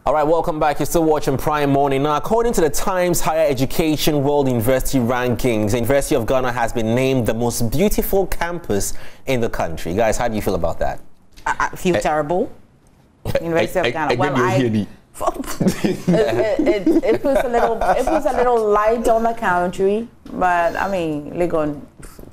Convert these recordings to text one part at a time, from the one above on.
All right, welcome back. You're still watching Prime Morning. Now, according to the Times Higher Education World University Rankings, the University of Ghana has been named the most beautiful campus in the country. Guys, how do you feel about that? I feel terrible. University of Ghana. Well, it puts a little light on the country, but I mean, Legon,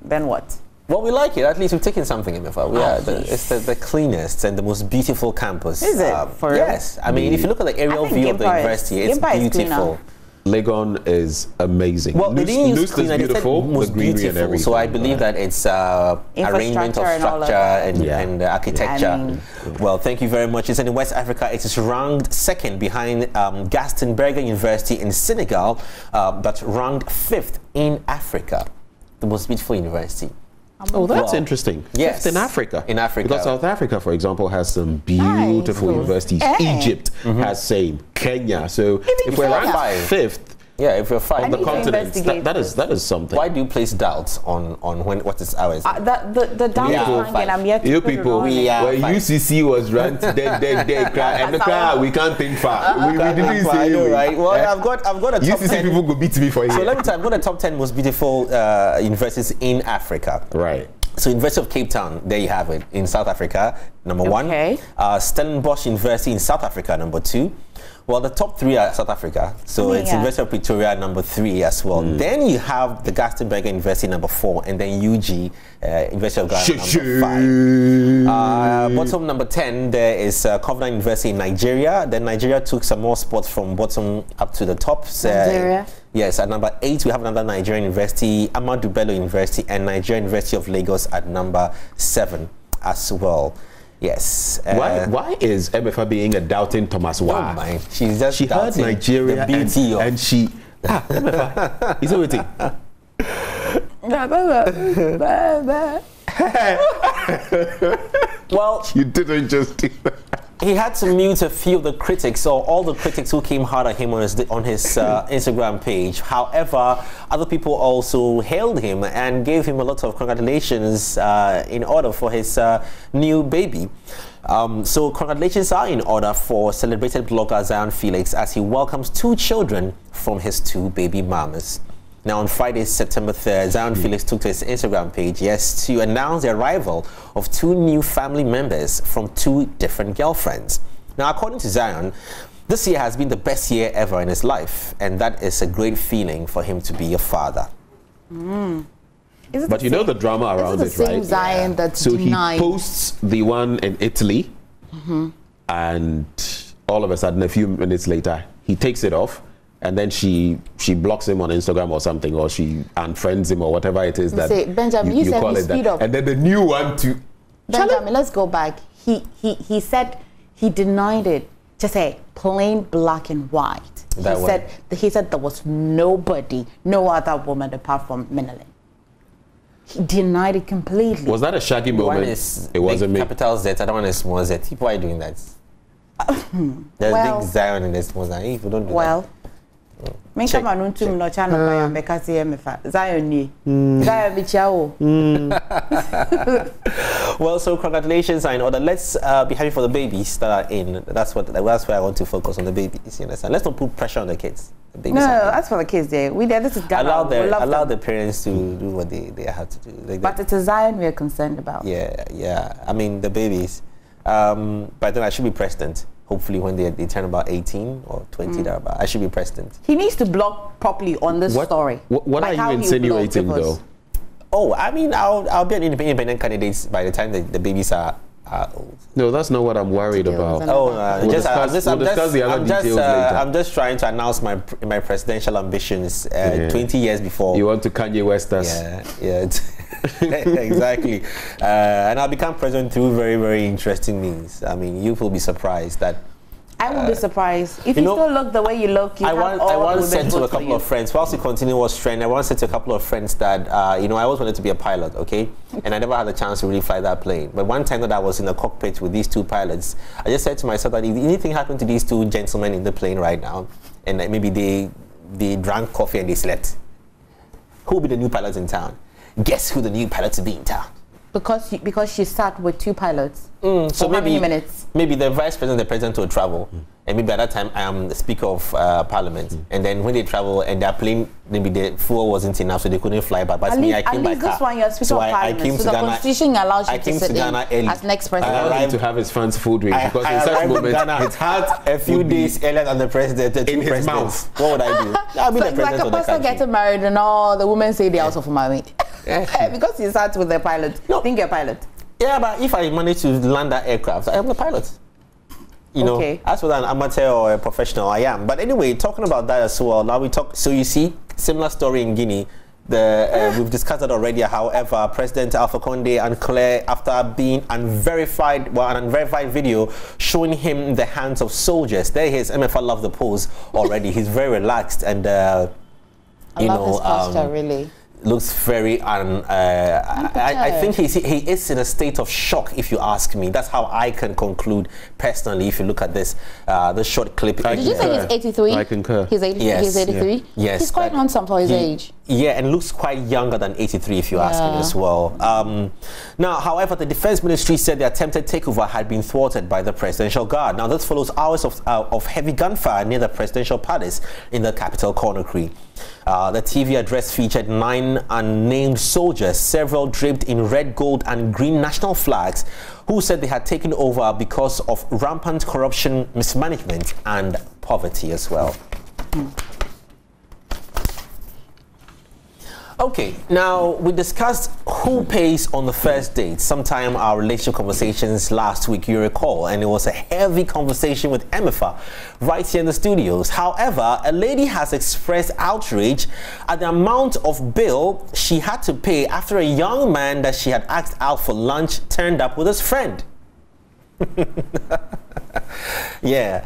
then what? Well, we like it. At least we've taken something in the fall. It's the cleanest and the most beautiful campus. Is it? Yes. I mean, if you look at the aerial view of the university, it's beautiful. Legon is amazing. Well, they didn't use cleaner, is beautiful, they said most beautiful. So I believe that it's arrangement of structure and architecture. I mean, well, thank you very much. It's in West Africa. It is ranked second behind Gaston-Berger University in Senegal, but ranked 5th in Africa. The most beautiful university. Oh, that's interesting. Yes. Fifth in Africa. In Africa. Because South Africa, for example, has some beautiful universities. Egypt has same. Kenya. So if we're ranked 5th, yeah, if we're 5 on the continent, that is something. Why do you place doubts on what is ours? The doubt is ranking. I'm yet to you people, when UCC was ranked, and the crowd, we can't think far. We didn't say it, right? Well, I've got a top UCC 10. People go beat me for you. So let me tell you, I've got a top 10 most beautiful universities in Africa. Right. So University of Cape Town, there you have it, in South Africa, number 1. Stellenbosch University in South Africa, number 2. Well, the top 3 are South Africa. So it's University of Pretoria, number 3 as well. Then you have the Gaston-Berger University, number 4, and then UG, University of Ghana, number 5. Bottom number 10, there is Covenant University in Nigeria. Then Nigeria took some more spots from bottom up to the top. Nigeria? Yes, at number 8, we have another Nigerian university, Ahmadu Bello University, and Nigerian University of Lagos at number 7 as well. Yes. Why is MFA being a doubting Thomas? Why? Oh my. She's just she heard Nigeria the beauty and she MFA. Is it waiting? Well, you didn't just do that. He had to mute a few of the critics, or all the critics who came hard at him on his Instagram page. However, other people also hailed him and gave him a lot of congratulations in order for his new baby. So congratulations are in order for celebrated blogger Zionfelix as he welcomes 2 children from his 2 baby mamas. Now, on Friday, September 3rd, Zionfelix took to his Instagram page, to announce the arrival of 2 new family members from 2 different girlfriends. Now, according to Zion, this year has been the best year ever in his life, and that is a great feeling for him to be a father. But you know the drama around it, right? Zion that's so denied. He posts the one in Italy, and all of a sudden, a few minutes later, he takes it off. And then she blocks him on Instagram or something, or she unfriends him or whatever it is that Benjamin, you said call it speed that. up. And then the new one too. Benjamin, let's go back. He said he denied it. Just say plain black and white. He said there was nobody, no other woman apart from Menelin. He denied it completely. Was that a shaggy moment? It wasn't me. Capital Z, I don't want a small Z. Why are you doing that? There's big Zion in this small Z. If you don't do that. Zion Well, so congratulations are in order. Let's be happy for the babies that are in. That's why I want to focus on the babies. You understand? Let's not put pressure on the kids. The babies that's for the kids. This is Ghana. Allow the parents to do what they have to do. But it's a Zion we're concerned about. Yeah. I mean the babies. But then I should be president. Hopefully when they turn about 18 or 20, I should be president. He needs to block properly on this story. What are you insinuating, though? Oh, I mean, I'll be an independent candidate by the time the babies are old. No, that's not what I'm worried about. I'm just trying to announce my presidential ambitions 20 years before. You want to Kanye West us? Yeah. Exactly. And I'll become president through very, very interesting means. I mean, you will be surprised that. I won't be surprised. If you still look the way you look, I once said to a couple of friends, whilst you continue what's trend, I once said to a couple of friends that, I always wanted to be a pilot, okay? And I never had the chance to really fly that plane. But one time that I was in the cockpit with these 2 pilots, I just said to myself that if anything happened to these 2 gentlemen in the plane right now, and maybe they drank coffee and they slept, who will be the new pilots in town? Guess who the new pilots will be in town? Because she sat with 2 pilots. So for how many minutes? Maybe the vice president, the president will travel, and maybe at that time I am the speaker of parliament. And then when they travel and their plane, maybe the fuel wasn't enough, so they couldn't fly back. But me, I came by car. This one, you're speaker so of parliament. I came so to the Ghana. constitution allows you I to came sit to Ghana early. as next president. I arrived to have his fancy food drink because in such moments it's hard a few days earlier than the president. The in 2 his presidents. mouth. What would I do? I'll be So the it's like president a of the pastor country. getting married and all the women say they also for married. Because he sat with the pilot. No. Think you're a pilot. Yeah, but if I manage to land that aircraft, I am the pilot. You know, as for an amateur or a professional, I am. But anyway, talking about that as well, now we talk. So you see, similar story in Guinea. We've discussed that already. However, President Alpha Condé and Claire, after being unverified, an unverified video showing him in the hands of soldiers. There he is. MFA love the pose already. He's very relaxed and I love his posture, really. Looks very I think he is in a state of shock, if you ask me. That's how I can conclude personally if you look at this short clip. Did you say he's 83? I concur. He's 83. Yes. He's 83. Yeah. Yes, he's quite handsome for his age. Yeah, and looks quite younger than 83 if you ask me as well. Now, however, the Defense Ministry said the attempted takeover had been thwarted by the Presidential Guard. Now, this follows hours of heavy gunfire near the presidential palace in the capital, Conakry. The TV address featured 9 unnamed soldiers, several draped in red, gold and green national flags, who said they had taken over because of rampant corruption, mismanagement and poverty as well. Okay, now we discussed who pays on the first date. Sometime our relationship conversations last week, you recall, and it was a heavy conversation with Emifa right here in the studios. However, a lady has expressed outrage at the amount of bill she had to pay after a young man that she had asked out for lunch turned up with his friend. Yeah.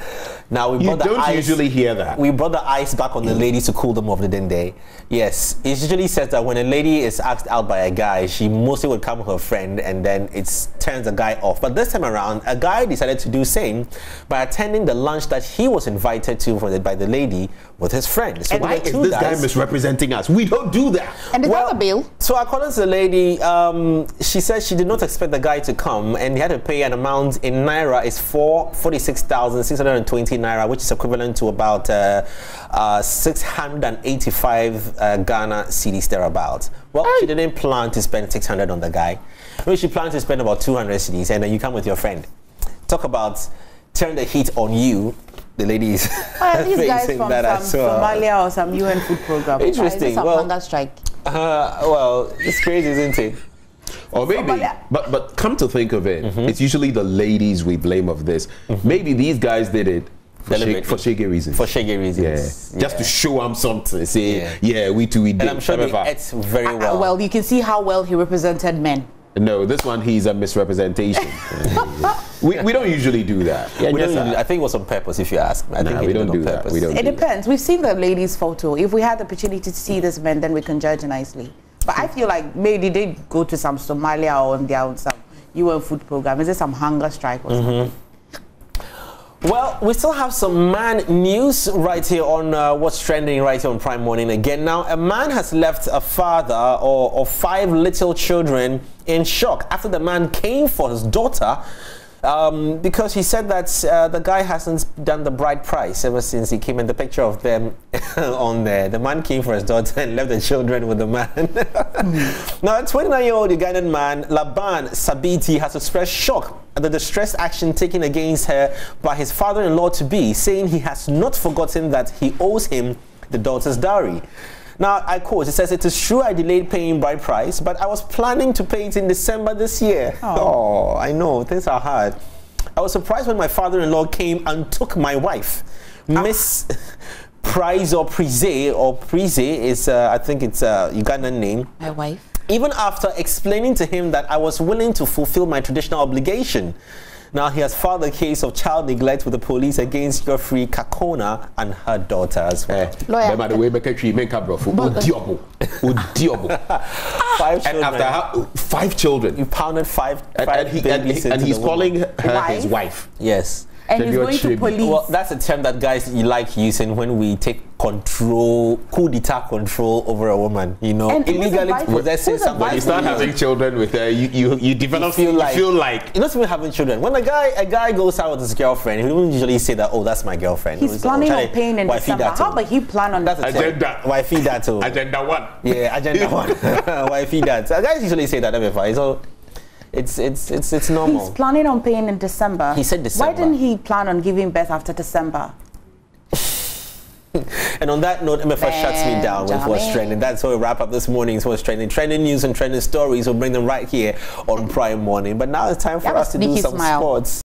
Now we brought the ice. You don't usually hear that. We brought the ice back on the ladies to cool them off, didn't they? Yes. It usually says that when a lady is asked out by a guy, she mostly would come with her friend and then it turns the guy off. But this time around, a guy decided to do the same by attending the lunch that he was invited to by the lady with his friend. So why is this guy misrepresenting us? We don't do that. And is that a bill? So according to the lady, she said she did not expect the guy to come and he had to pay an amount in Naira is 46,620 Naira, which is equivalent to about 685 Ghana cedis thereabouts. Well, she didn't plan to spend 600 on the guy. Well, she planned to spend about 200 cedis, and then you come with your friend. Talk about turn the heat on you. The ladies these guys from some Somalia or some UN food program. Interesting. Some hunger strike. Well, it's crazy, isn't it? Or maybe, but come to think of it, it's usually the ladies we blame of this. Maybe these guys did it for shaggy reasons. For shaggy reasons. Yeah. Just to show them something. Say, we did. And I'm sure they ate very well. Well, you can see how well he represented men. No, this one, he's a misrepresentation. we don't usually do that. Yeah, I think it was on purpose, if you ask me. I think we don't do that. It depends. We've seen the ladies' photo. If we had the opportunity to see this man, then we can judge nicely. But I feel like maybe they go to some Somalia or on their own some UN food program. Is it some hunger strike or something? Well, we still have some man news right here on what's trending right here on Prime Morning again. Now, a man has left a father of 5 little children in shock after the man came for his daughter because he said that the guy hasn't done the bride price ever since he came in. The picture of them on there. The man came for his daughter and left the children with the man. Now, a 29-year-old Ugandan man, Laban Sabiti, has expressed shock at the distressed action taken against her by his father-in-law-to-be, saying he has not forgotten that he owes him the daughter's dowry. Now, I quote, it says, "It is true I delayed paying bride price, but I was planning to pay it in December this year." Oh, I know, things are hard. "I was surprised when my father-in-law came and took my wife. Miss Prize or Prize is, I think it's a Ugandan name. My wife. Even after explaining to him that I was willing to fulfill my traditional obligation." Now he has filed a case of child neglect with the police against Geoffrey Kakona and her daughter as well. Lawyer. 5 children. And after 5 children. You pounded 5 and babies he's calling her his wife. Yes. And he's going to police. Well, that's a term that guys you like using when we take control, coup d'etat control over a woman. You know, and illegally possessing somebody. When you start having children with her, you develop feel like you're not even having children. When a guy goes out with his girlfriend, he don't usually say that, oh, that's my girlfriend. He's planning on paying in December. How about he plan on that's agenda? Why feed that too? Agenda 1. Yeah, agenda 1. Why feed that? Guys usually say that every fight. So it's normal. He's planning on paying in December. He said December. Why didn't he plan on giving birth after December? And on that note, MFA shuts me down with what's trending. That's how we wrap up this morning's what's trending. Trending news and trending stories. We'll bring them right here on Prime Morning. But now it's time for us to do some sports.